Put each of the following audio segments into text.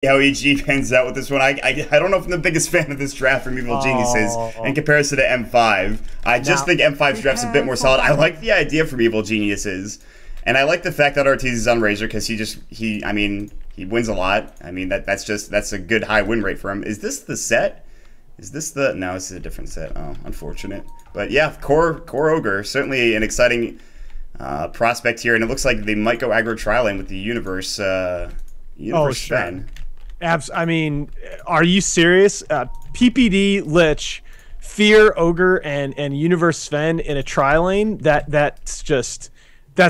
how EG pans out with this one. I don't know if I'm the biggest fan of this draft from Evil Geniuses in comparison to M5. I just think M5's draft's a bit more solid. I like the idea from Evil Geniuses, and I like the fact that Ortiz is on Razor because I mean, he wins a lot. I mean, that's a good high win rate for him. Is this the set? Is this the... No, this is a different set. Oh, unfortunate. But yeah, Core Ogre, certainly an exciting prospect here, and it looks like they might go aggro tri-lane with the Universe Sven. I mean, are you serious? PPD, Lich, Fear, Ogre, and Universe Sven in a tri-lane? That's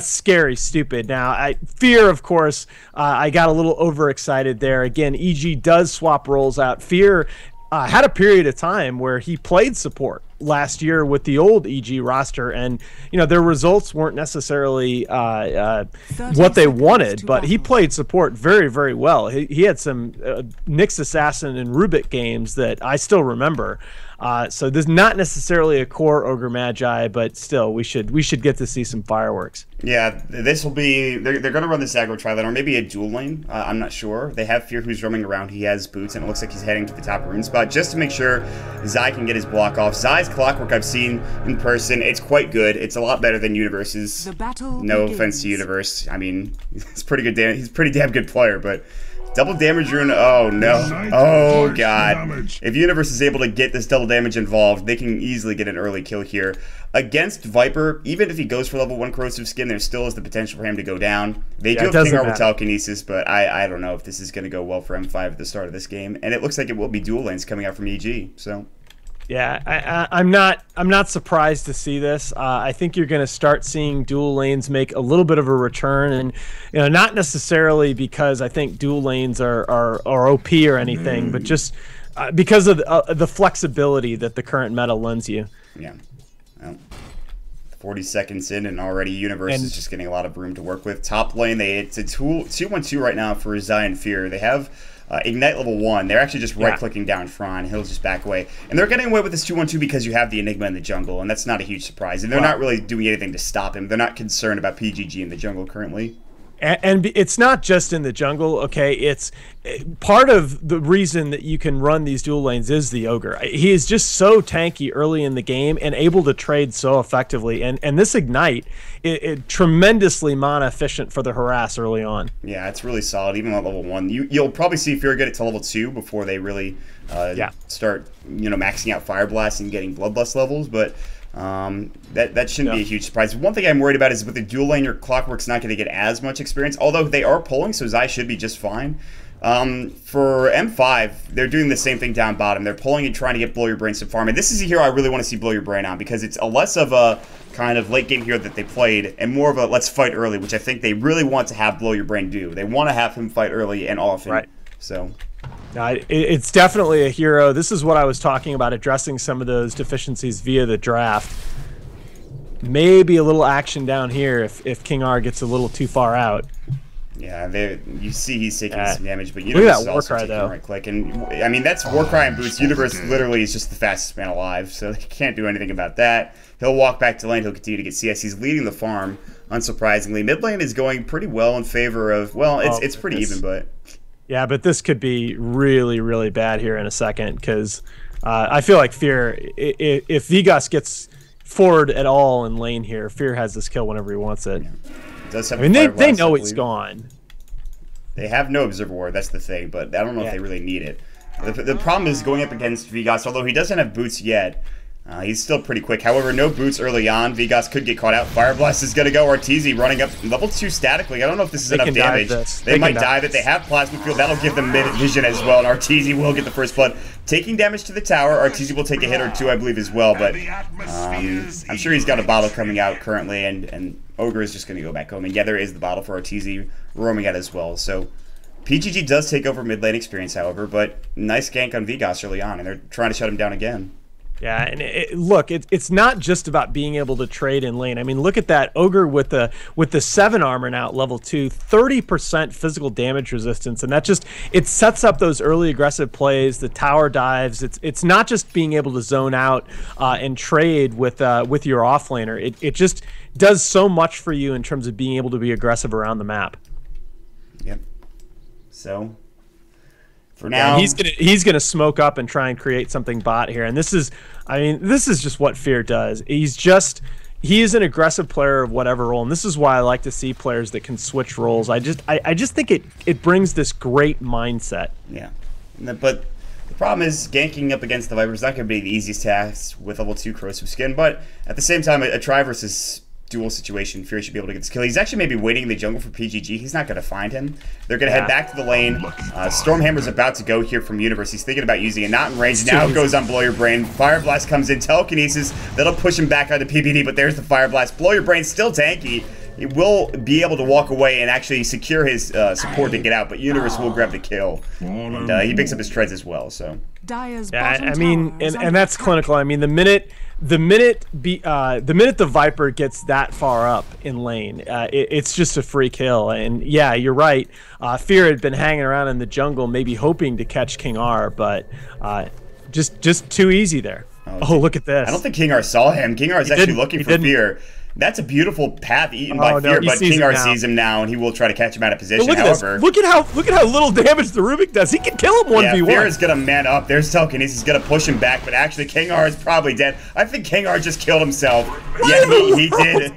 scary, stupid. Now, Fear, of course, I got a little overexcited there. Again, EG does swap roles out. Fear had a period of time where he played support last year with the old EG roster, and their results weren't necessarily what they wanted, but he played support very, very well. He had some Nyx Assassin and Rubik games that I still remember. So there's not necessarily a core Ogre Magi, but still we should get to see some fireworks. Yeah, this will be they're going to run this aggro tri-lane or maybe a dual lane. I'm not sure. They have Fear who's roaming around. He has boots, and it looks like he's heading to the top rune spot just to make sure Zai can get his block off. Zai's clockwork I've seen in person. It's quite good. It's a lot better than Universe's. No offense to Universe. I mean, it's pretty good. He's a pretty damn good player, but double damage rune. Oh no. Oh god. If Universe is able to get this double damage involved, they can easily get an early kill here. Against Viper, even if he goes for level 1 corrosive skin, there still is the potential for him to go down. They do have King Armor Telekinesis, but I don't know if this is going to go well for M5 at the start of this game. And it looks like it will be dual lanes coming out from EG. So yeah, I'm not surprised to see this. I think you're going to start seeing dual lanes make a little bit of a return, and not necessarily because I think dual lanes are OP or anything, but just because of the flexibility that the current meta lends you. Yeah. Well, 40 seconds in, and already Universe is just getting a lot of room to work with. Top lane, it's a 2-1-2 right now for Zai and Fear. They have Ignite level 1. They're actually just right-clicking down Fron. He'll just back away. And they're getting away with this 2-1-2 because you have the Enigma in the jungle, and that's not a huge surprise. And they're not really doing anything to stop him. They're not concerned about PGG in the jungle currently. And it's not just in the jungle, okay? It's part of the reason that you can run these dual lanes is the Ogre. He is just so tanky early in the game and able to trade so effectively. And this Ignite, it tremendously mana efficient for the harass early on. Yeah, it's really solid, even at level 1. You'll probably see Fear get it to level 2 before they really start maxing out Fire Blast and getting Bloodlust levels, but that shouldn't be a huge surprise. One thing I'm worried about is with the dual lane, your Clockwork's not going to get as much experience, although they are pulling, so Zai should be just fine. For M5, they're doing the same thing down bottom. They're pulling and trying to get Blow Your Brain some farm, and this is a hero I really want to see Blow Your Brain on, because it's a less of a kind of late game hero that they played, and more of a let's fight early, which I think they really want to have Blow Your Brain do. They want to have him fight early and often. Right. So it's definitely a hero. This is what I was talking about, addressing some of those deficiencies via the draft. Maybe a little action down here if King R gets a little too far out. Yeah, you see he's taking some damage, but Universe is also taking right click. And I mean, that's Warcry and boots. Universe literally is just the fastest man alive, so they can't do anything about that. He'll walk back to lane. He'll continue to get CS. He's leading the farm, unsurprisingly. Mid lane is going pretty well in favor of, well, it's pretty even, but... Yeah, but this could be really, really bad here in a second, because I feel like Fear, if Vigas gets forward at all in lane here, Fear has this kill whenever he wants it. Yeah. Does have they know it's gone. They have no Observer Ward, that's the thing, but I don't know if they really need it. The problem is going up against Vigas, although he doesn't have boots yet. He's still pretty quick. However, no boots early on. Vigas could get caught out. Fire Blast is going to go. Arteezy running up level 2 statically. I don't know if this is enough damage. They might dive it. They have Plasma Field. That'll give them mid vision as well. And Arteezy will get the first blood. Taking damage to the tower. Arteezy will take a hit or two, I believe, as well. But I'm sure he's got a bottle coming out currently. And Ogre is just going to go back home. And yeah, there is the bottle for Arteezy roaming out as well. So PGG does take over mid lane experience, however. But nice gank on Vigas early on. And they're trying to shut him down again. Yeah, and look, it's not just about being able to trade in lane. I mean, look at that Ogre with the 7 armor now at level 2, 30% physical damage resistance, and that just it sets up those early aggressive plays, the tower dives. It's not just being able to zone out and trade with your offlaner. It just does so much for you in terms of being able to be aggressive around the map. Yep. So For now, he's gonna smoke up and try and create something bot here, and this is, I mean, this is just what Fear does. He is an aggressive player of whatever role, and this is why I like to see players that can switch roles. I just think it brings this great mindset. Yeah, but the problem is ganking up against the Viper is not going to be the easiest task with level 2 corrosive skin. But at the same time, a try versus duel situation, Fear should be able to get this kill. He's actually maybe waiting in the jungle for PGG. He's not going to find him. They're going to head back to the lane. Stormhammer's about to go here from Universe. He's thinking about using it, not in range. Now it goes on Blow Your Brain. Fire Blast comes in, telekinesis. That'll push him back onto PPD, but there's the Fire Blast. Blow Your Brain still tanky. He will be able to walk away and actually secure his support to get out, but Universe will grab the kill. And he picks up his treads as well, so. Yeah, I mean, and that's clinical. I mean, the minute the Viper gets that far up in lane, it's just a free kill. And yeah, you're right. Fear had been hanging around in the jungle, maybe hoping to catch King R, but just too easy there. Oh, look at this. I don't think King R saw him. King R is actually looking for Fear. That's a beautiful path eaten by Fear, but King R sees him now, and he will try to catch him out of position. Look at However, this. Look at how little damage the Rubik does. He can kill him 1v1. Yeah, Fear is gonna man up. There's telekinesis. He's gonna push him back, but actually King R is probably dead. I think King R just killed himself. Yeah, he did.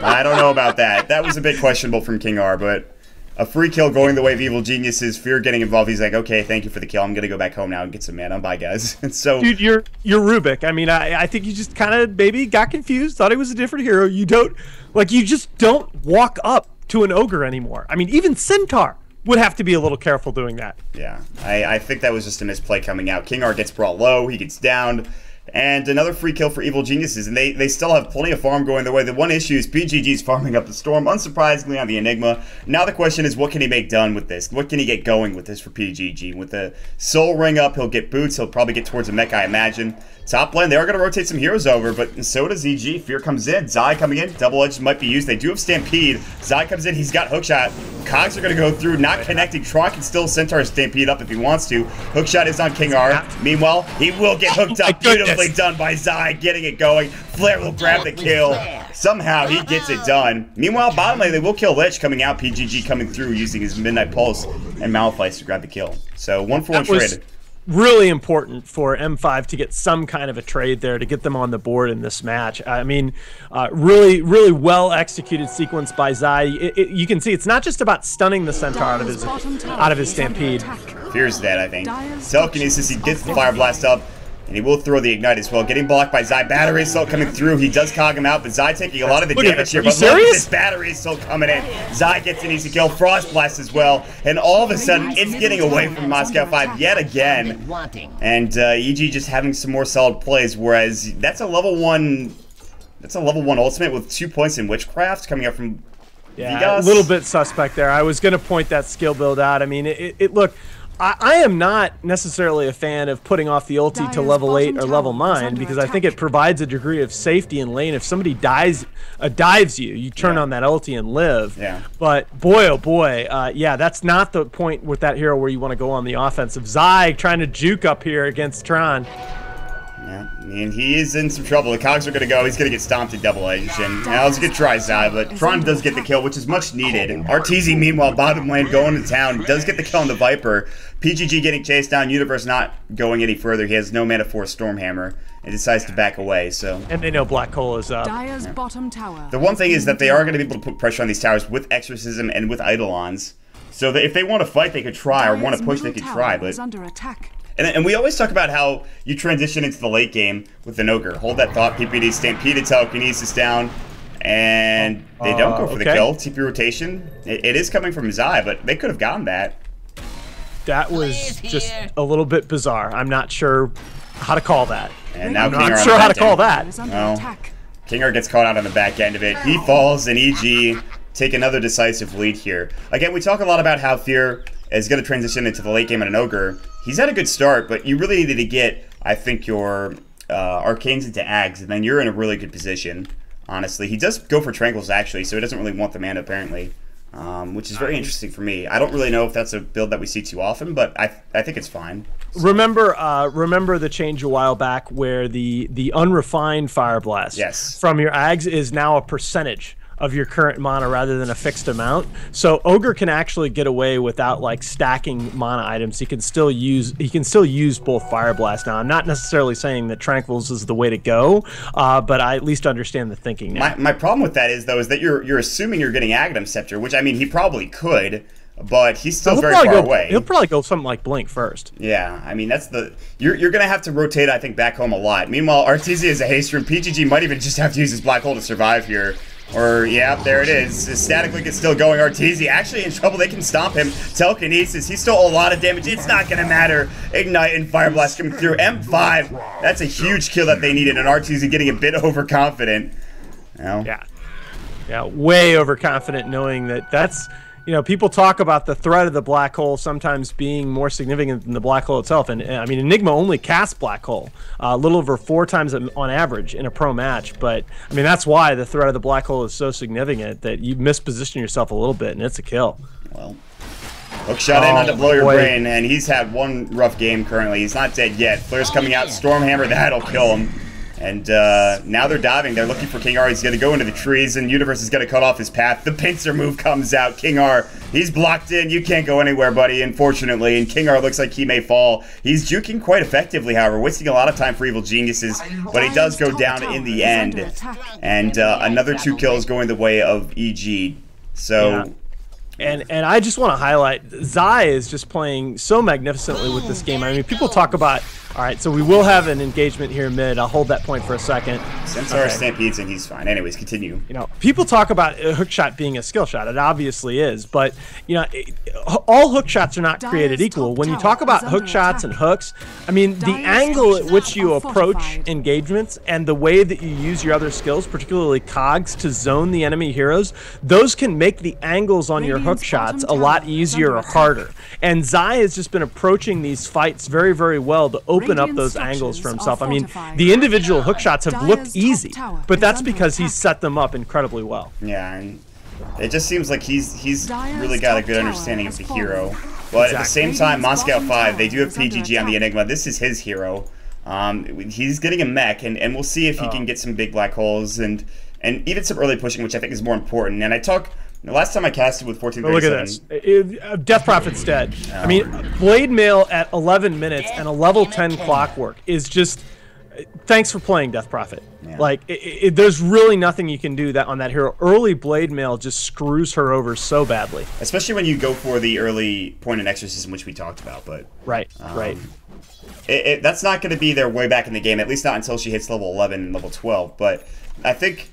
I don't know about that. That was a bit questionable from King R, but a free kill going the way of Evil Geniuses. Fear getting involved. He's like, okay, thank you for the kill. I'm gonna go back home now and get some mana. Bye, guys. And so, dude, you're Rubik. I mean, I think you just kind of maybe got confused, thought he was a different hero. You just don't walk up to an ogre anymore. I mean, even Centaur would have to be a little careful doing that. Yeah, I think that was just a misplay coming out. King R gets brought low. He gets downed. And another free kill for Evil Geniuses, and they still have plenty of farm going their way. The one issue is PGG's farming up the Storm, unsurprisingly, on the Enigma. Now the question is, what can he make done with this? What can he get going with this for PGG? With the Soul Ring up, he'll get boots. He'll probably get towards a mech, I imagine. Top lane, they are going to rotate some heroes over, but so does EG. Fear comes in. Zai coming in. Double Edge might be used. They do have Stampede. Zai comes in. He's got Hookshot. Cogs are going to go through, not connecting. Tron can still Centaur Stampede up if he wants to. Hookshot is on King R. Meanwhile, he will get hooked up. Beautifully done by Zai, getting it going. Flair will grab the kill. Somehow he gets it done. Meanwhile, bottom lane, they will kill Lich coming out. PGG coming through using his Midnight Pulse and Malphite to grab the kill. So 1-for-1 trade. Really important for M5 to get some kind of a trade there to get them on the board in this match. I mean, really well executed sequence by Zai. You can see it's not just about stunning the Centaur out of his Stampede. Fear's dead, I think. Telekinesis, he gets the Fire Blast up, and he will throw the Ignite as well. Getting blocked by Zai. Battery Assault coming through. He does cog him out, but Zai taking a lot of the damage here. But look at this Battery Assault coming in. Zai gets an easy kill. Frost Blast as well. And all of a sudden, it's getting away from Moscow 5 yet again. And EG just having some more solid plays, whereas that's a level 1... That's a level 1 ultimate with 2 points in Witchcraft coming up from Vigas. A little bit suspect there. I was going to point that skill build out. I mean, look... I am not necessarily a fan of putting off the ulti to level 8 or level 9 because I think it provides a degree of safety in lane. If somebody dives you, you turn on that ulti and live. Yeah. But boy, oh boy, yeah, that's not the point with that hero where you want to go on the offensive. Zai trying to juke up here against Tron. Yeah, I mean, he is in some trouble. The Cogs are going to go. He's going to get stomped at Double Edge. And that was a good try, Zai, but Tron does get the kill, which is much needed. And RTZ, meanwhile, bottom lane going to town, does get the kill on the Viper. PGG getting chased down. Universe not going any further. He has no mana for a Stormhammer and decides to back away. So. And they know Black Hole is up. Dire's bottom tower. The one thing is that they are going to be able to put pressure on these towers with Exorcism and with Eidolons. So that if they want to fight, they could try, or want to push, they could try. But under attack. And we always talk about how you transition into the late game with an Ogre. Hold that thought. PPD Stampede Telekinesis down. And they don't go for the kill. TP rotation. It is coming from Zai, but they could have gotten that. That was just a little bit bizarre. I'm not sure how to call that. And now I'm not sure how to call that. Well, King R gets caught out on the back end of it. He falls, and EG take another decisive lead here. Again, we talk a lot about how Fear is going to transition into the late game at an Ogre. He's had a good start, but you really needed to get, I think, your Arcanes into Ags, and then you're in a really good position, honestly. He does go for Tranquils, actually, so he doesn't really want the mana, apparently, which is very interesting for me. I don't really know if that's a build that we see too often, but I think it's fine. So. Remember the change a while back where the unrefined Fire Blast yes. from your Ags is now a percentage of your current mana rather than a fixed amount. So Ogre can actually get away without like stacking mana items. He can still use both Fire Blast. Now, I'm not necessarily saying that Tranquils is the way to go, but I at least understand the thinking now. My problem with that is that you're assuming you're getting Aghanim Scepter, which I mean he probably could, but he's still very far away. He'll probably go something like Blink first. Yeah, I mean that's you're gonna have to rotate, I think, back home a lot. Meanwhile, Arteezy is a haste rune. PGG might even just have to use his Black Hole to survive here. Or, yeah, there it is. His Static Link is still going. Arteezy actually in trouble. They can stomp him. Telekinesis, he stole a lot of damage. It's not going to matter. Ignite and Fire Blast coming through. M5, that's a huge kill that they needed. And Arteezy getting a bit overconfident. Yeah, way overconfident, knowing that's... You know, people talk about the threat of the Black Hole sometimes being more significant than the Black Hole itself. And I mean, Enigma only casts Black Hole a little over 4 times on average in a pro match. But, I mean, that's why the threat of the Black Hole is so significant that you misposition yourself a little bit, and it's a kill. Well, hook shot in on to blow your brain, and he's had one rough game currently. He's not dead yet. Flare's coming out. Stormhammer, that'll kill him. And now they're diving. They're looking for King R. He's going to go into the trees, and Universe is going to cut off his path. The pincer move comes out. King R, he's blocked in. You can't go anywhere, buddy, unfortunately. And King R looks like he may fall. He's juking quite effectively, however, wasting a lot of time for Evil Geniuses, but he does go down in the end. And another 2 kills going the way of EG. So... Yeah. And I just want to highlight, Zai is just playing so magnificently with this game. I mean, people talk about, all right, so we will have an engagement here mid. I'll hold that point for a second. Centaur stampedes and he's fine. Anyways, continue. You know, people talk about a hook shot being a skill shot. It obviously is, but you know, all hook shots are not created equal. When you talk about hook shots and hooks, I mean, the angle at which you approach engagements and the way that you use your other skills, particularly cogs, to zone the enemy heroes, those can make the angles on your hook shots a lot easier or harder. And Zai has just been approaching these fights very, very well to open up those angles for himself. I mean, the individual hook shots have looked easy, but that's because he's set them up incredibly well. Yeah, and it just seems like he's really got a good understanding of the hero. But at the same time, Moscow 5, they do have PGG on the Enigma. This is his hero. He's getting a mech, and we'll see if he can get some big black holes and even some early pushing, which I think is more important. And I talk... The last time I casted with 1437... Look at this. Death Prophet's dead. I mean, Blade Mail at 11 minutes and a level 10 clockwork is just... Thanks for playing, Death Prophet. Yeah. Like, there's really nothing you can do on that hero. Early Blade Mail just screws her over so badly. Especially when you go for the early point in Exorcism, which we talked about. But right. That's not going to be their way back in the game, at least not until she hits level 11 and level 12. But I think...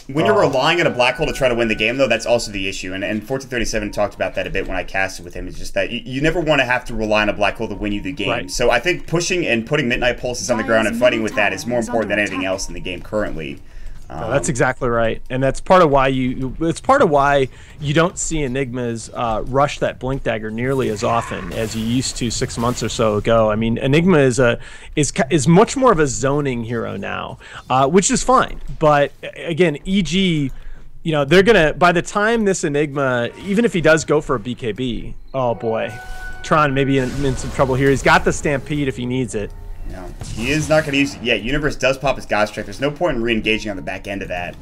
when you're relying on a black hole to try to win the game, though, that's also the issue. And 1437 talked about that a bit when I casted with him. It's just that you never want to have to rely on a black hole to win you the game. Right. So I think pushing and putting Midnight Pulses on the ground and fighting with that is more important than anything else in the game currently. No, that's exactly right, and that's part of why it's part of why you don't see Enigmas rush that Blink Dagger nearly as often as you used to 6 months or so ago. I mean, Enigma is much more of a zoning hero now, which is fine. But again, EG, you know, they're gonna, by the time this Enigma, even if he does go for a BKB, oh boy, Tron maybe in some trouble here. He's got the Stampede if he needs it. No, he is not going to use it yet. Universe does pop his God Strike. There's no point in re-engaging on the back end of that.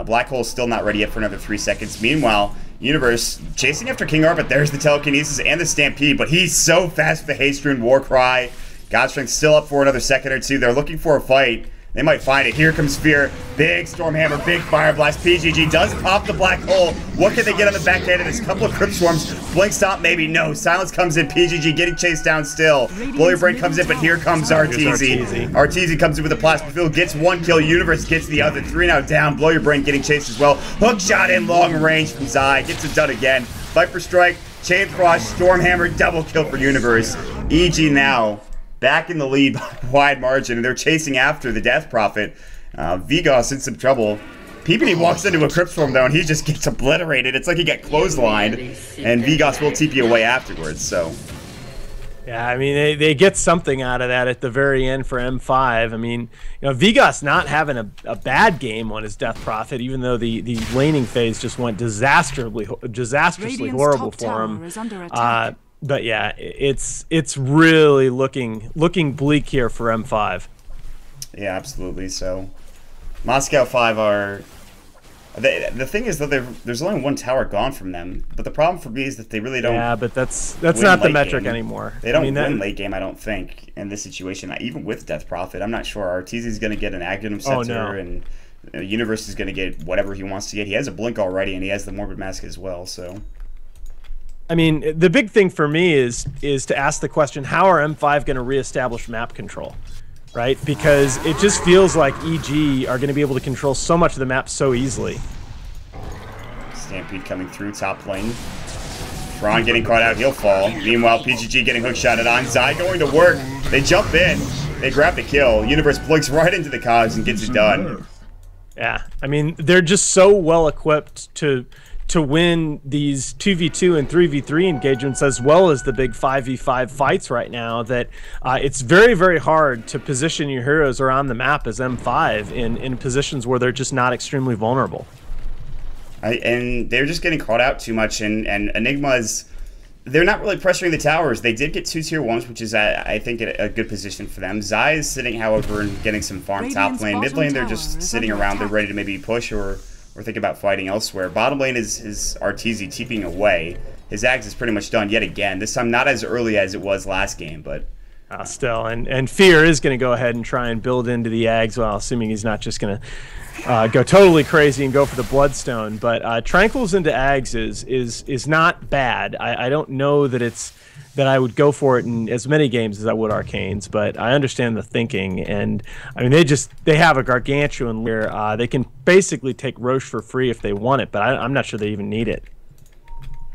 Black Hole's still not ready yet for another 3 seconds. Meanwhile, Universe chasing after King R, but there's the Telekinesis and the Stampede, but he's so fast with the Haste Rune Warcry. God Strength still up for another second or two. They're looking for a fight. They might find it. Here comes Fear. Big Stormhammer, big Fire Blast. PGG does pop the Black Hole. What can they get on the back end of this? Couple of Crypt Swarms. Blink Stop, maybe. No. Silence comes in. PGG getting chased down still. Blow Your Brain comes in, but here comes Arteezy. Arteezy comes in with a Plasma Field. Gets 1 kill. Universe gets the other. 3 now down. Blow Your Brain getting chased as well. Hook shot in long range from Zai. Gets it done again. Viper Strike. Chain Frost. Stormhammer. Double kill for Universe. EG now back in the lead by a wide margin, and they're chasing after the Death Prophet. Vigos in some trouble. PPD walks into a Crypt Swarm, though, and he just gets obliterated. It's like he got clotheslined, and Vigos will TP away afterwards, so... Yeah, I mean, they get something out of that at the very end for M5. I mean, you know, Vigos not having a bad game on his Death Prophet, even though the laning phase just went disastrously horrible for him. But yeah, it's really looking bleak here for M5. Yeah, absolutely. So Moscow 5 are The thing is, though, there's only one tower gone from them. But the problem for me is that they really don't. Yeah, but that's not the metric anymore. They don't win late game, I don't think, in this situation. Even with Death Prophet, I'm not sure. Arteezy's going to get an Agnum Scepter, and Universe is going to get whatever he wants to get. He has a Blink already, and he has the Morbid Mask as well, so... I mean, the big thing for me is to ask the question, how are M5 going to reestablish map control, right? Because it just feels like EG are going to be able to control so much of the map so easily. Stampede coming through top lane. Tron getting caught out, he'll fall. Meanwhile, PGG getting hookshotted on. Zai going to work. They jump in. They grab the kill. Universe blinks right into the cogs and gets it done. Yeah, I mean, they're just so well equipped to win these 2v2 and 3v3 engagements, as well as the big 5v5 fights right now, that it's very, very hard to position your heroes around the map as M5 in positions where they're just not extremely vulnerable. And they're just getting caught out too much, and Enigma's... They're not really pressuring the towers. They did get 2 tier 1s, which is, I think, a good position for them. Zai is sitting, however, and getting some farm top lane. Mid lane, they're just sitting around. They're ready to maybe push or think about fighting elsewhere. Bottom lane is Arteezy TPing away. His Axe is pretty much done yet again. This time not as early as it was last game, but... Still, and Fear is going to go ahead and try and build into the Ags, well, assuming he's not just going to go totally crazy and go for the Bloodstone. But Tranquils into Ags is not bad. I don't know that I would go for it in as many games as I would Arcanes, but I understand the thinking. And I mean, they have a gargantuan where they can basically take Roche for free if they want it, but I'm not sure they even need it.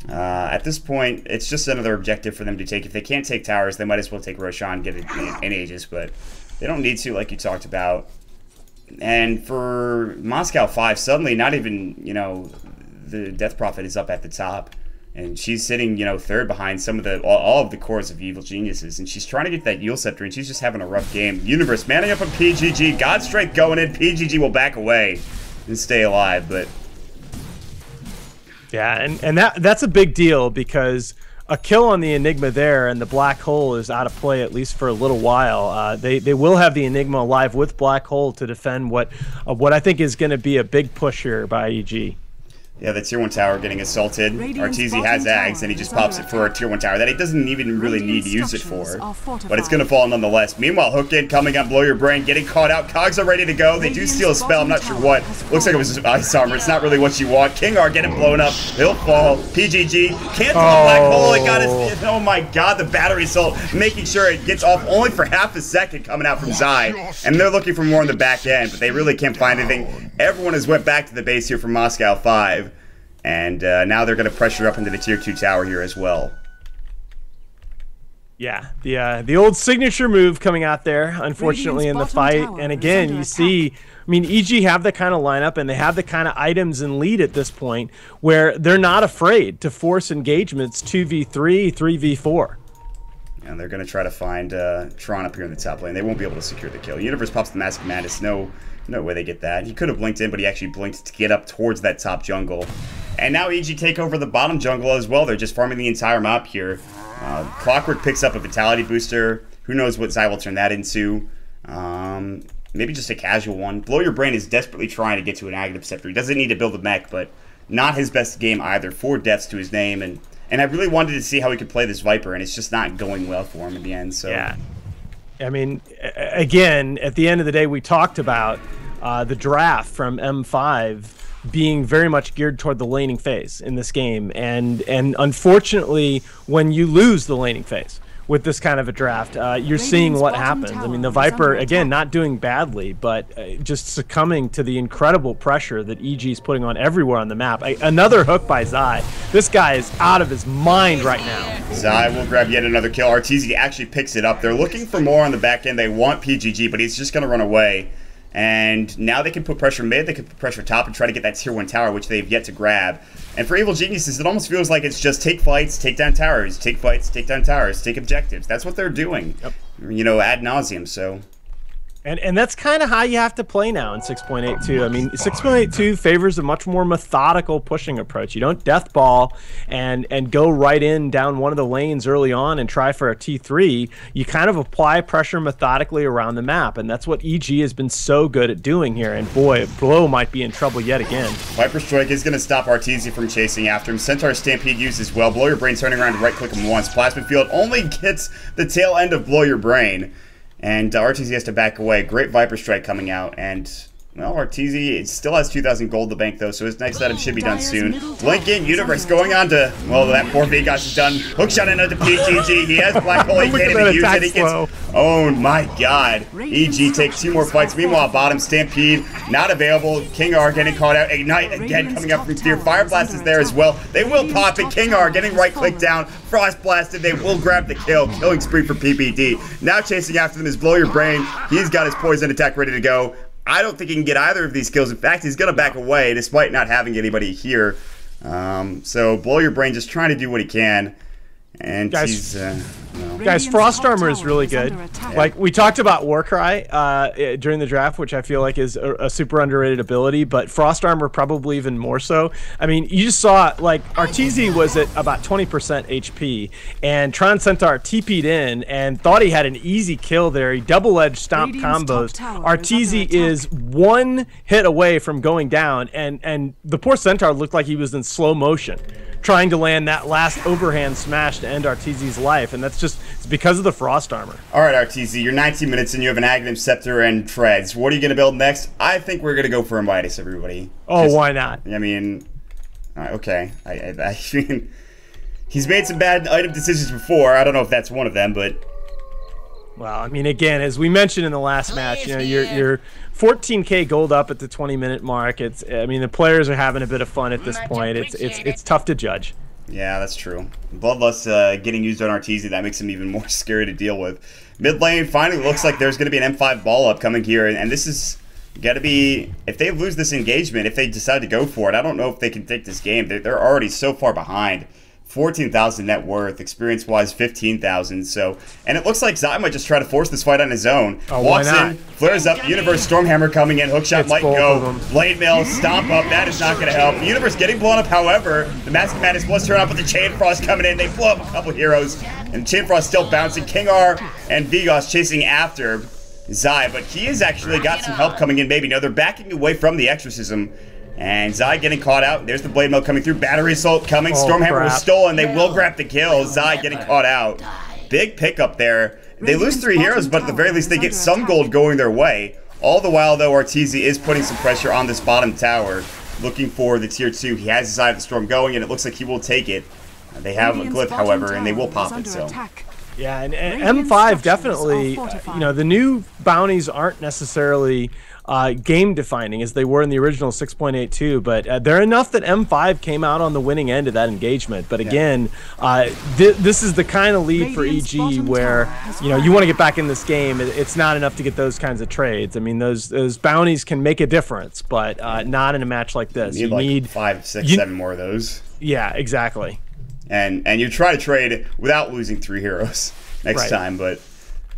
At this point, it's just another objective for them to take. If they can't take towers, they might as well take Roshan, get it in Aegis, but they don't need to, like you talked about. And for Moscow 5, suddenly not even, the Death Prophet is up at the top. And she's sitting, third behind some of all of the cores of Evil Geniuses. And she's trying to get that Yule Scepter, and she's just having a rough game. Universe manning up on PGG. God Strength going in. PGG will back away and stay alive, but... Yeah, and that's a big deal, because a kill on the Enigma there and the Black Hole is out of play, at least for a little while. They will have the Enigma alive with Black Hole to defend what I think is going to be a big push here by EG. Yeah, the tier 1 tower getting assaulted. Arteezy has Ags, and he just pops it for a tier 1 tower that he doesn't even really need to use it for. But it's going to fall nonetheless. Meanwhile, Hook in, coming up, Blow Your Brain, getting caught out. Cogs are ready to go. They do steal a spell. I'm not sure what. Looks like it was Ice Armor. It's not really what you want. Kingar getting blown up. He'll fall. PGG cancel the Black Hole. It got his... Oh my god, the battery assault. Making sure it gets off only for half a second coming out from Zai. And they're looking for more on the back end, but they really can't find anything. Everyone has went back to the base here from Moscow 5. And now they're going to pressure up into the tier 2 tower here as well. Yeah, the old signature move coming out there, unfortunately, in the fight. And again, you see, I mean, EG have the kind of lineup and they have the kind of items and lead at this point where they're not afraid to force engagements 2v3, 3v4. And they're going to try to find Tron up here in the top lane. They won't be able to secure the kill. Universe pops the Mask of Madness. No way they get that. He could have blinked in, but he actually blinked to get up towards that top jungle. And now EG take over the bottom jungle as well. They're just farming the entire map here. Clockwork picks up a Vitality Booster. Who knows what Zai will turn that into. Maybe just a casual one. Blow Your Brain is desperately trying to get to an Agnum Scepter. He doesn't need to build a mech, but not his best game either. 4 deaths to his name. And I really wanted to see how he could play this Viper, and it's just not going well for him in the end. So yeah. I mean, again, at the end of the day, we talked about the draft from M5 being very much geared toward the laning phase in this game. And unfortunately, when you lose the laning phase with this kind of a draft, you're seeing what happens. I mean, the Viper, again, not doing badly, but just succumbing to the incredible pressure that EG is putting on everywhere on the map. Another hook by Zai. This guy is out of his mind right now. Zai will grab yet another kill. Arteezy actually picks it up. They're looking for more on the back end. They want PGG, but he's just going to run away. And now they can put pressure mid, they can put pressure top and try to get that tier 1 tower, which they've yet to grab. And for Evil Geniuses, it almost feels like it's just take fights, take down towers, take fights, take down towers, take objectives. That's what they're doing, ad nauseum, so... And that's kind of how you have to play now in 6.82. I mean, 6.82 favors a much more methodical pushing approach. You don't death ball and go right in down one of the lanes early on and try for a T3. You kind of apply pressure methodically around the map, and that's what EG has been so good at doing here. And boy, Blow might be in trouble yet again. Viper Strike is going to stop Arteezy from chasing after him. Centaur Stampede used as well. Blow Your Brain turning around to right-click him once. Plasma Field only gets the tail end of Blow Your Brain. And Arteezy has to back away. Great Viper Strike coming out. And, well, Arteezy still has 2,000 gold to bank, though, so his next item should be done soon. Lincoln Universe going on to, well, that poor Vegas is done. Hookshot into the PGG. He has Black Hole. He can't even use it. He gets owned. My God. EG takes 2 more fights. Meanwhile, bottom Stampede not available. King R getting caught out. Ignite again coming up from Fear. Fire Blast is there as well. They will pop it. King R getting right-click down. Frost Blasted. They will grab the kill. Killing spree for PPD. Now chasing after them is Blow Your Brain. He's got his poison attack ready to go. I don't think he can get either of these kills. In fact, he's going to back away despite not having anybody here. So Blow Your Brain just trying to do what he can. And he's, guys, Frost Armor is really good. Like, we talked about Warcry during the draft, which I feel like is a super underrated ability, but Frost Armor probably even more so. I mean, you just saw, like, Arteezy was at about 20% HP, and Tron Centaur TP'd in and thought he had an easy kill there. He double-edged stomp combos. Arteezy is 1 hit away from going down, and the poor Centaur looked like he was in slow motion, trying to land that last overhand smash to end Arteezy's life, and that's just it's because of the Frost Armor. All right, Arteezy, you're 19 minutes and you have an Aghanim Scepter and Treads. What are you going to build next? I think we're going to go for Midas, everybody. Oh, why not? I mean, okay. I mean, he's made some bad item decisions before. I don't know if that's one of them, but... Well, I mean, again, as we mentioned in the last match, you know, you're 14K gold up at the 20-minute mark. I mean, the players are having a bit of fun at this point. It's tough to judge. Yeah, that's true. Bloodlust getting used on Arteezy, that makes him even more scary to deal with. Mid lane finally looks like there's going to be an M5 ball up coming here, and this is got to be, if they lose this engagement, if they decide to go for it, I don't know if they can take this game. They're already so far behind. 14,000 net worth, experience-wise 15,000. So, and it looks like Zai might just try to force this fight on his own. Oh, walks in, flares up. Universe Stormhammer coming in. Hookshot might go. Blade Mail, stomp up. That is not going to help. Universe getting blown up. However, the Mask of Madness was turned up with the Chain Frost coming in. They blow up a couple heroes, and Chain Frost still bouncing. King R and Vigos chasing after Zai, but he has actually got some help coming in. Maybe no, they're backing away from the exorcism. And Zai getting caught out. There's the Blade Mail coming through. Battery Assault coming. Stormhammer was stolen. They will grab the kill. Zai getting caught out. Big pickup there. They lose 3 heroes, but at the very least they get some gold going their way. All the while, though, Arteezy is putting some pressure on this bottom tower, looking for the tier 2. He has his Eye of the Storm going, and it looks like he will take it. They have a glyph, however, and they will pop it, so... Yeah, and M5 definitely, you know, the new bounties aren't necessarily game defining as they were in the original 6.82, but they're enough that M5 came out on the winning end of that engagement. But again, this is the kind of lead for EG where, you know, you want to get back in this game. It's not enough to get those kinds of trades. I mean, those bounties can make a difference, but not in a match like this. You need 5, 6, 7 more of those. Yeah, exactly. And you try to trade without losing 3 heroes next time, but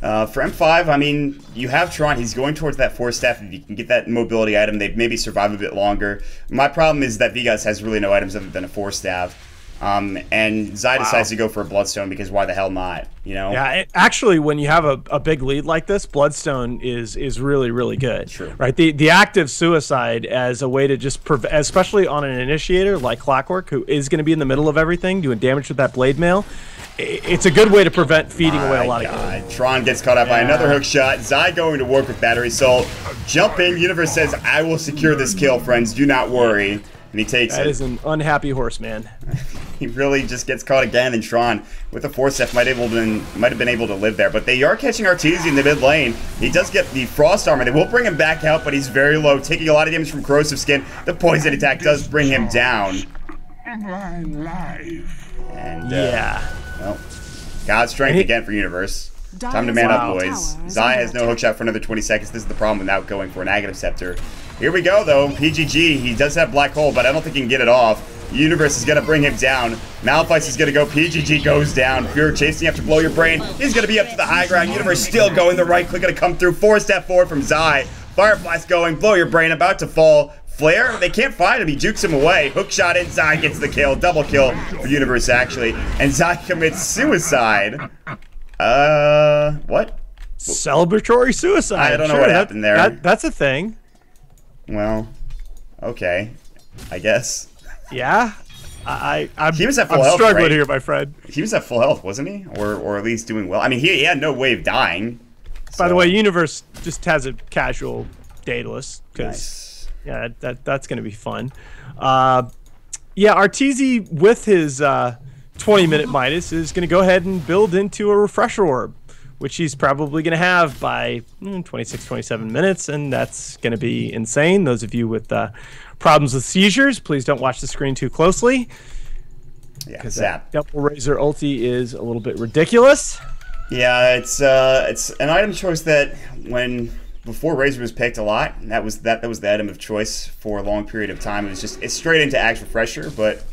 for M5, I mean, you have Tron. He's going towards that Force Staff. If you can get that mobility item, they'd maybe survive a bit longer. My problem is that Vegas has really no items other than a Force Staff. And Zai decides to go for a Bloodstone because why the hell not, you know? Yeah, actually, when you have a big lead like this, Bloodstone is really, really good. True. Right? The active Suicide as a way to just prevent, especially on an Initiator like Clockwork, who is going to be in the middle of everything, doing damage with that Blade Mail. It's a good way to prevent feeding away a lot of gold. Tron gets caught up by another hook shot. Zai going to work with Battery Assault. Jump in. Universe says, I will secure this kill, friends. Do not worry. And he takes it. That is an unhappy horseman. He really just gets caught again, and Tron with the Force F might have been able to live there. But they are catching Arteezy in the mid lane. He does get the Frost Armor. They will bring him back out, but he's very low, taking a lot of damage from Corrosive Skin. The Poison attack does bring him down. And well, God strength again for Universe. Time to man up, boys. Zai has no hookshot for another 20 seconds. This is the problem without going for an Aghanim Scepter. Here we go, though. PGG, he does have Black Hole, but I don't think he can get it off. Universe is going to bring him down. Malphite is going to go. PGG goes down. Fear chasing after Blow Your Brain. He's going to be up to the high ground. Universe still going. The right click going to come through. 4-step forward from Zai. Fire Blast going. Blow Your Brain about to fall. Flare, they can't find him. He jukes him away. Hook shot in. Zai gets the kill. Double kill for Universe, actually. And Zai commits suicide. What? Celebratory suicide. I don't know what happened there. That's a thing. Well, okay. I guess. Yeah. He was at full I'm health, struggling right? here, my friend. He was at full health, wasn't he? Or at least doing well. I mean, he had no way of dying. By the way, Universe just has a casual Daedalus. Nice. Yeah, that's going to be fun. Yeah, Arteezy with his 20-minute minus is going to go ahead and build into a refresher orb, which he's probably going to have by 26, 27 minutes, and that's going to be insane. Those of you with problems with seizures, please don't watch the screen too closely. Yeah, because that Double Razor ulti is a little bit ridiculous. Yeah, it's an item choice that before Razor was picked a lot, and that was the item of choice for a long period of time. It's straight into Axe Refresher, but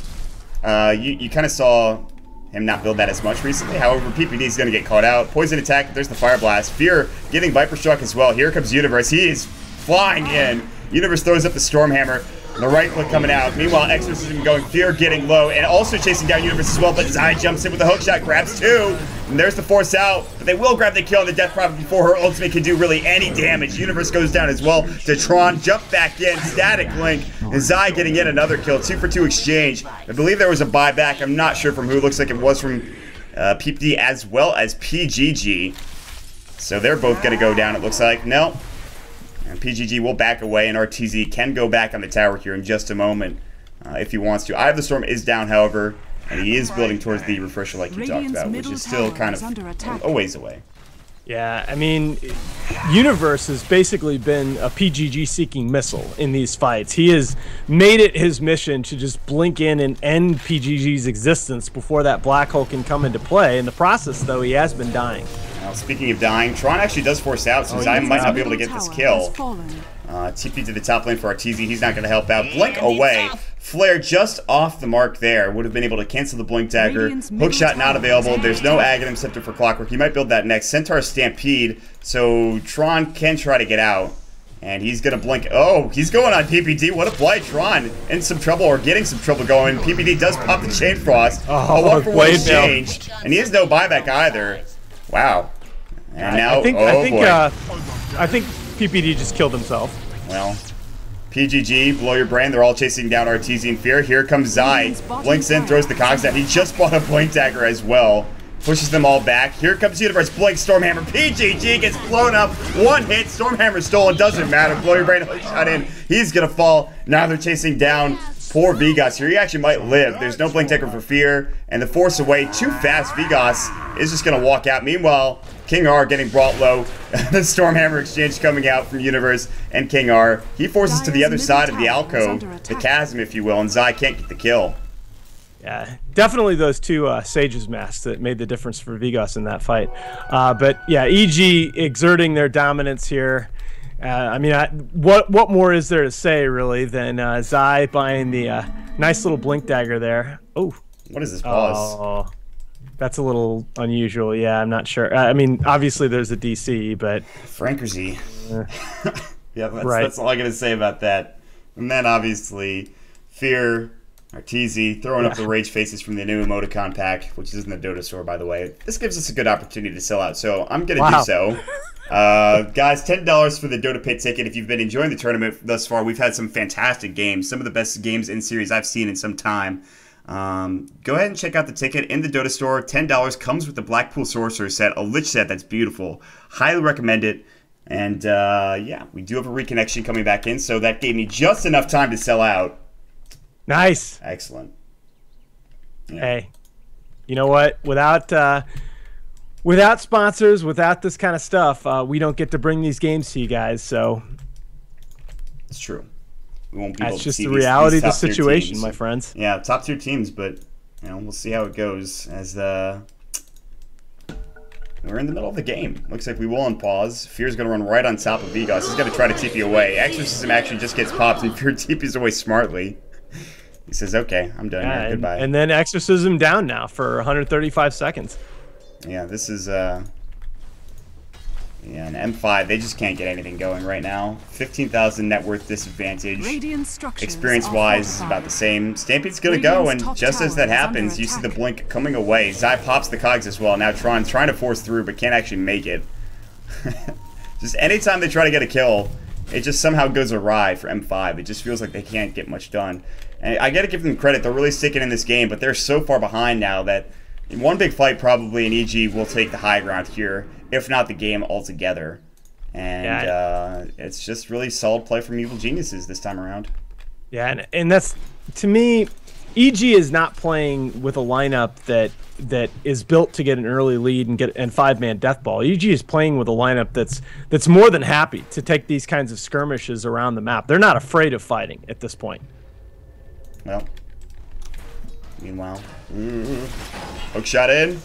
you kind of saw him not build that as much recently. However, PPD is going to get caught out. Poison attack, there's the Fire Blast. Fear getting Viper Struck as well. Here comes Universe. He is flying in. Universe throws up the Stormhammer. The right click coming out. Meanwhile, Exorcism going. Fear getting low and also chasing down Universe as well. But Zai jumps in with a hook shot, grabs 2. And there's the force out. But they will grab the kill on the Death Prophet before her ultimate can do really any damage. Universe goes down as well. Detron jump back in. Static Link. And Zai getting in another kill. 2 for 2 exchange. I believe there was a buyback. I'm not sure from who. Looks like it was from PPD as well as PGG. So they're both going to go down, it looks like. No. And PGG will back away, and RTZ can go back on the tower here in just a moment if he wants to. Eye of the Storm is down, however, and he is building towards the refresher like you talked about, which is still kind of a ways away. Yeah, I mean, Universe has basically been a PGG-seeking missile in these fights. He has made it his mission to just blink in and end PGG's existence before that black hole can come into play. In the process, though, he has been dying. Now, speaking of dying, Tron actually does force out, so Zai might not be able to get this kill. TP to the top lane for Arteezy. He's not going to help out. Blink away. Flare just off the mark there. Would have been able to cancel the Blink Dagger. Hookshot not available. There's no Aghanim Scepter for Clockwork. He might build that next. Centaur Stampede, so Tron can try to get out. And he's going to blink. Oh, he's going on PPD. What a play. Tron in some trouble or getting some trouble going. PPD does pop the Chain Frost. A 1-for-1 exchange. And he has no buyback either. Wow. And now, I think PPD just killed himself. Well, PGG, Blow Your Brain, they're all chasing down Arteezy in fear. Here comes Zai. Blinks in, throws the cogs down. He just bought a Blink Dagger as well. Pushes them all back. Here comes Universe. Blink, Stormhammer. PGG gets blown up. 1 hit. Stormhammer stolen. Doesn't matter. Blow Your Brain, hook shot in. He's going to fall. Now they're chasing down poor Vigas here. He actually might live. There's no Blink Dagger for Fear. And the force away too fast. Vigas is just going to walk out. Meanwhile, King R getting brought low. The Stormhammer exchange coming out from Universe and King R. He forces to the other side of the alcove, the chasm, if you will, and Zai can't get the kill. Yeah, definitely those two Sages masks that made the difference for Vigas in that fight. But yeah, EG exerting their dominance here. I mean, what more is there to say, really, than Zai buying the nice little Blink Dagger there. Oh. What is this pause? Oh. That's a little unusual. Yeah, I'm not sure. I mean, obviously there's a DC, but... Frankerzy. Yeah, that's all I got to say about that. And then, obviously, Fear, Arteezy, throwing up the Rage Faces from the new emoticon pack, which is in the Dota store, by the way. This gives us a good opportunity to sell out, so I'm going to do so. Guys, $10 for the DotaPit ticket. If you've been enjoying the tournament thus far, we've had some fantastic games. Some of the best games in series I've seen in some time. Go ahead and check out the ticket in the Dota store. $10 comes with the Blackpool Sorcerer set, a Lich set that's beautiful. Highly recommend it. And yeah, we do have a reconnection coming back in, so that gave me just enough time to sell out. Nice. Excellent. Yeah. Hey, you know what? Without sponsors, without this kind of stuff, we don't get to bring these games to you guys. So it's true. We won't be able that's to just see the reality of the top-tier situation, teams. my friends. Yeah, top tier teams, but you know, we'll see how it goes as we're in the middle of the game. Looks like we will unpause. Fear's going to run right on top of Vigas. He's going to try to TP away. Exorcism actually just gets popped, and Fear TPs away smartly. He says, okay, I'm done here. Goodbye. And then Exorcism down now for 135 seconds. Yeah, this is, yeah, an M5, they just can't get anything going right now. 15,000 net worth disadvantage. Experience-wise is about the same. Stampede's gonna go, and just as that happens, you see the blink coming away. Zai pops the cogs as well. Now Tron's trying to force through, but can't actually make it. Just anytime they try to get a kill, it just somehow goes awry for M5. It just feels like they can't get much done. And I gotta give them credit, they're really sticking in this game, but they're so far behind now that in one big fight, probably an EG will take the high ground here, if not the game altogether. And it's just really solid play from Evil Geniuses this time around. Yeah, and that's, to me, EG is not playing with a lineup that is built to get an early lead and five-man death ball. EG is playing with a lineup that's more than happy to take these kinds of skirmishes around the map. They're not afraid of fighting at this point. Well, meanwhile, hook shot in.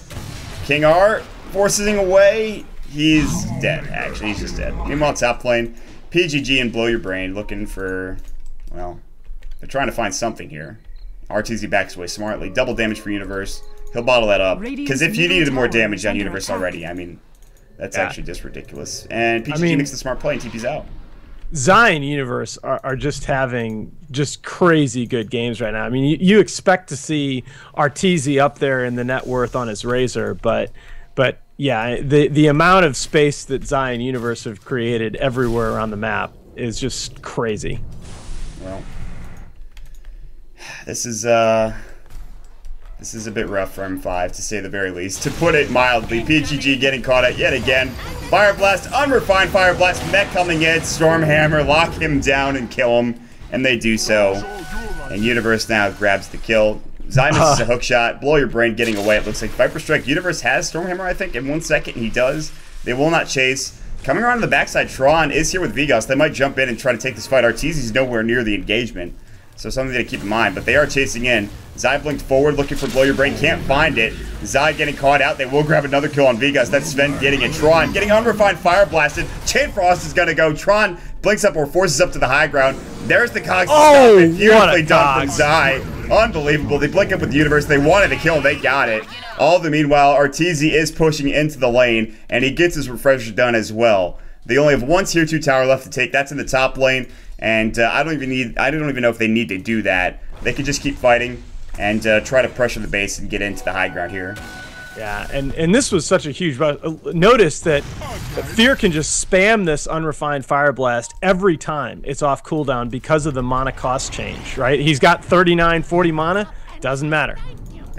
King R forcing away. He's dead, actually. He's just dead. Meanwhile, top lane, PGG and Blow Your Brain looking for, well, they're trying to find something here. RTZ backs away smartly. Double damage for Universe. He'll bottle that up. Because if you needed more damage on Universe already, I mean, that's actually just ridiculous. And PGG makes the smart play and TP's out. Zai and Universe are just having just crazy good games right now. I mean, you expect to see Arteezy up there in the net worth on his Razor, but yeah, the amount of space that Zai and Universe have created everywhere around the map is just crazy. Well, this is a bit rough for M5, to say the very least. To put it mildly, PGG getting caught out yet again. Fire Blast, unrefined Fire Blast, mech coming in, Stormhammer, lock him down and kill him, and they do so. And Universe now grabs the kill. Zai misses a hook shot, Blow Your Brain getting away. It looks like Viper Strike. Universe has Stormhammer, I think, in 1 second. He does. They will not chase. Coming around to the backside, Tron is here with Vigos. They might jump in and try to take this fight. Arteezy's nowhere near the engagement. So something to keep in mind, but they are chasing in. Zai blinked forward, looking for Blow Your Brain, can't find it. Zai getting caught out. They will grab another kill on Vigos. That's Sven getting it. Tron getting unrefined Fire Blasted. Chain Frost is going to go. Tron blinks up or forces up to the high ground. There's the cogs to stop it. Beautifully done from Zai. Unbelievable. They blink up with the Universe. They wanted to kill. They got it. All the meanwhile, Arteezy is pushing into the lane, and he gets his refresher done as well. They only have one tier 2 tower left to take. That's in the top lane. And I don't even know if they need to do that. They could just keep fighting and try to pressure the base and get into the high ground here. Yeah, and this was such a huge... Notice that Fear can just spam this unrefined Fire Blast every time it's off cooldown because of the mana cost change, right? He's got 39, 40 mana. Doesn't matter.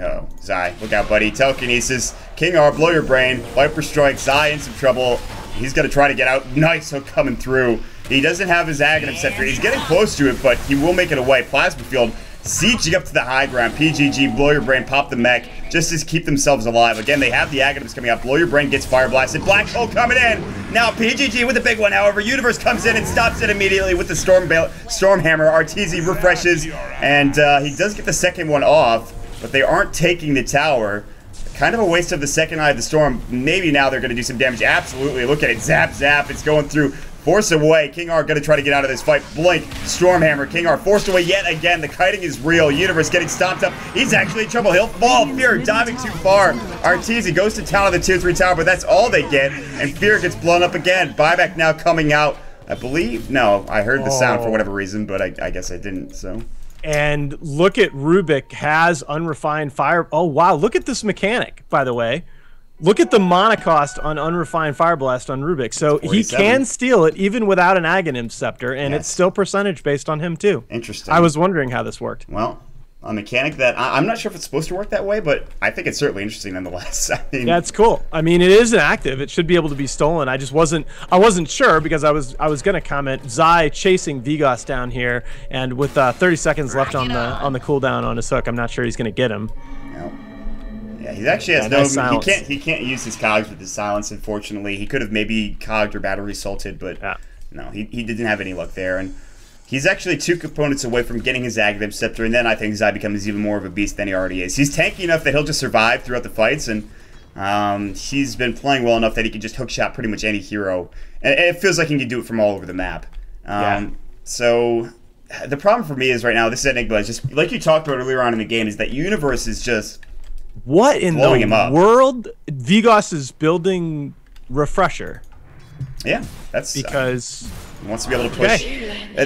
Oh, Zai, look out, buddy. Telekinesis, King R, Blow Your Brain, Viper Strike, Zai in some trouble. He's going to try to get out. Nice hook coming through. He doesn't have his Aghanim Scepter. He's getting close to it, but he will make it away. Plasma Field sieging up to the high ground. PGG, Blow Your Brain, pop the mech, just to keep themselves alive. Again, they have the Aghanims coming out. Blow Your Brain gets Fire Blasted. Black Hole coming in. Now PGG with a big one, however. Universe comes in and stops it immediately with the Stormhammer. Arteezy refreshes, and he does get the second one off, but they aren't taking the tower. Kind of a waste of the second Eye of the Storm. Maybe now they're going to do some damage. Absolutely. Look at it. Zap, zap. It's going through. Force away. King R going to try to get out of this fight. Blink. Stormhammer. King R forced away yet again. The kiting is real. Universe getting stopped up. He's actually in trouble. He'll fall. Fear diving too far. Arteezy goes to town on the tier 3 tower, but that's all they get. And Fear gets blown up again. Buyback now coming out. I believe. No, I heard the sound for whatever reason, but I guess I didn't, so... And look at Rubik has unrefined fire. Oh, wow. Look at this mechanic, by the way. Look at the mana cost on unrefined Fire Blast on Rubik. So 47. He can steal it even without an Aghanim Scepter, and it's still percentage based on him, too. Interesting. I was wondering how this worked. Well, a mechanic that I'm not sure if it's supposed to work that way, but I think it's certainly interesting nonetheless. I mean, that's cool. I mean, it is an active. It should be able to be stolen. I wasn't sure because I was going to comment Zai chasing Vigos down here, and with 30 seconds left on the cooldown on his hook, I'm not sure he's going to get him. No. Yeah, he actually has he can't use his cogs with his silence, unfortunately. He could have maybe cogged or battery salted, but no, he didn't have any luck there. And he's actually 2 components away from getting his Aghanim Scepter, and then I think Zai becomes even more of a beast than he already is. He's tanky enough that he'll just survive throughout the fights, and he's been playing well enough that he can just hookshot pretty much any hero. And it feels like he can do it from all over the map. So the problem for me is right now, this Enigma is just, like you talked about earlier on in the game, is that Universe is just what in blowing the him up. world? Vigos is building Refresher. Yeah, that's because he wants to be able to push.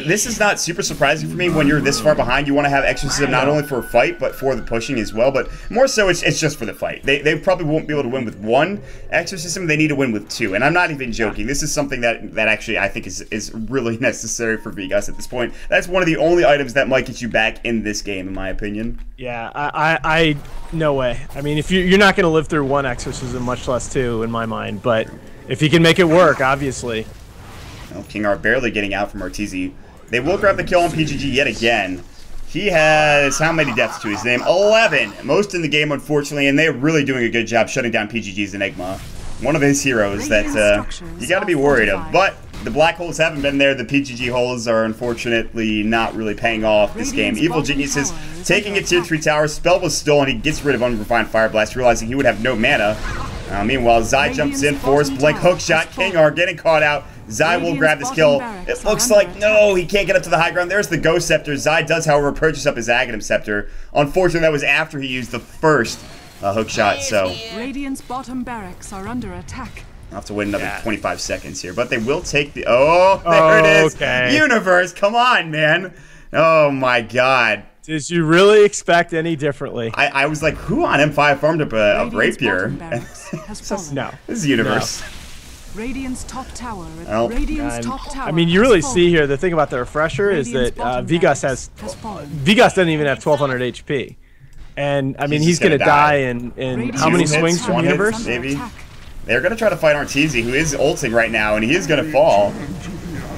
This is not super surprising for me. When you're this far behind, you want to have Exorcism not only for a fight, but for the pushing as well. But more so, it's just for the fight. They probably won't be able to win with one Exorcism. They need to win with two. And I'm not even joking. This is something that actually I think is really necessary for Vigos at this point. That's one of the only items that might get you back in this game, in my opinion. Yeah, I no way. I mean, if you're not going to live through one Exorcism, much less two, in my mind. But if he can make it work, obviously. Well, King R barely getting out from Arteezy. They will grab the kill on PGG yet again. He has how many deaths to his name? 11. Most in the game, unfortunately, and they're really doing a good job shutting down PGG's Enigma. One of his heroes that you got to be worried of. But the black holes haven't been there. The PGG holes are unfortunately not really paying off this game. Evil Geniuses taking a tier 3 tower. Spell was stolen. He gets rid of Unrefined Fire Blast, realizing he would have no mana. Meanwhile, Zai jumps in, Force Blink, hook shot, King R getting caught out. Zai will grab this kill. It looks like, no, he can't get up to the high ground. There's the Ghost Scepter. Zai does, however, purchase up his Aghanim Scepter. Unfortunately, that was after he used the first hook shot, so Radiant's bottom barracks are under attack. I'll have to wait another 25 seconds here, but they will take the... Oh, there it is. Okay. Universe, come on, man. Oh, my God. Did you really expect any differently? I was like, who on M5 farmed up a rapier? No. This is Universe. No. Radiant's top tower. Well, Radiant's top tower. I mean, you really see here, the thing about the Refresher is that Vigos doesn't even have 1200 HP. And, I mean, he's going to die in how many swings from Universe? Maybe. They're going to try to fight Arteezy, who is ulting right now, and he is going to fall.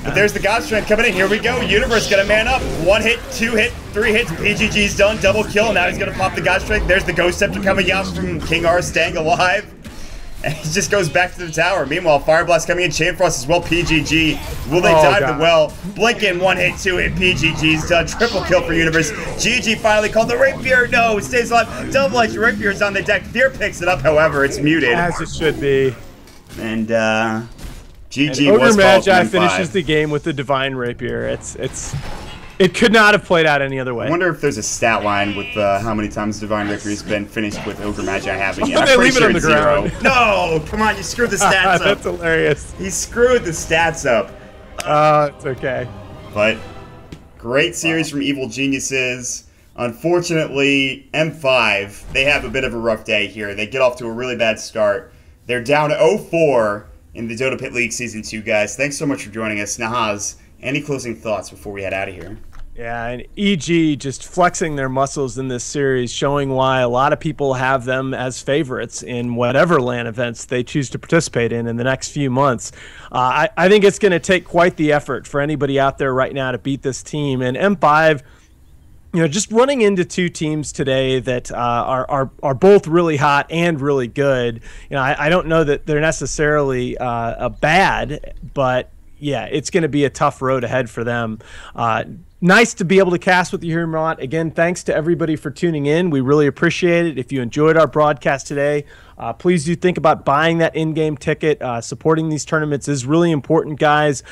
But there's the God Strength coming in. Here we go. Universe going to man up. 1 hit, 2 hit, 3 hits. PGG's done. Double kill. Now he's going to pop the God Strength. There's the Ghost Scepter coming out from King R staying alive. And he just goes back to the tower. Meanwhile, Fire Blast coming in. Chain Frost as well. PGG. Will they dive the well? Blink in. 1 hit, 2 hit. PGG's done. Triple kill for Universe. GG finally called the Rapier. No, it stays alive. Double Edge Rapier's on the deck. Fear picks it up, however. It's muted. As it should be. And, GG Ogre was Magi finishes the game with the Divine Rapier. It could not have played out any other way. I wonder if there's a stat line with how many times Divine Rapier has been finished with Ogre Magi having it. They leave it on the ground. No, come on, you screwed the stats up. That's hilarious. He screwed the stats up. It's okay. But great series from Evil Geniuses. Unfortunately, M5, they have a bit of a rough day here. They get off to a really bad start. They're down 0-4 in the DotaPit League Season 2, guys. Thanks so much for joining us. Nahaz, any closing thoughts before we head out of here? Yeah, and EG just flexing their muscles in this series, showing why a lot of people have them as favorites in whatever LAN events they choose to participate in the next few months. I think it's going to take quite the effort for anybody out there right now to beat this team. And M5, you know, just running into two teams today that are both really hot and really good. You know, I don't know that they're necessarily bad, but yeah, it's going to be a tough road ahead for them. Nice to be able to cast with you here, Mont. Again, thanks to everybody for tuning in. We really appreciate it. If you enjoyed our broadcast today, please do think about buying that in-game ticket. Supporting these tournaments is really important, guys.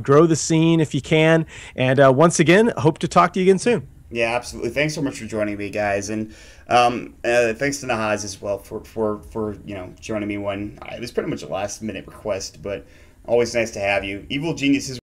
Grow the scene if you can. And once again, hope to talk to you again soon. Yeah, absolutely. Thanks so much for joining me, guys, and thanks to Nahaz as well for you know, joining me when it was pretty much a last-minute request, but always nice to have you. Evil Geniuses.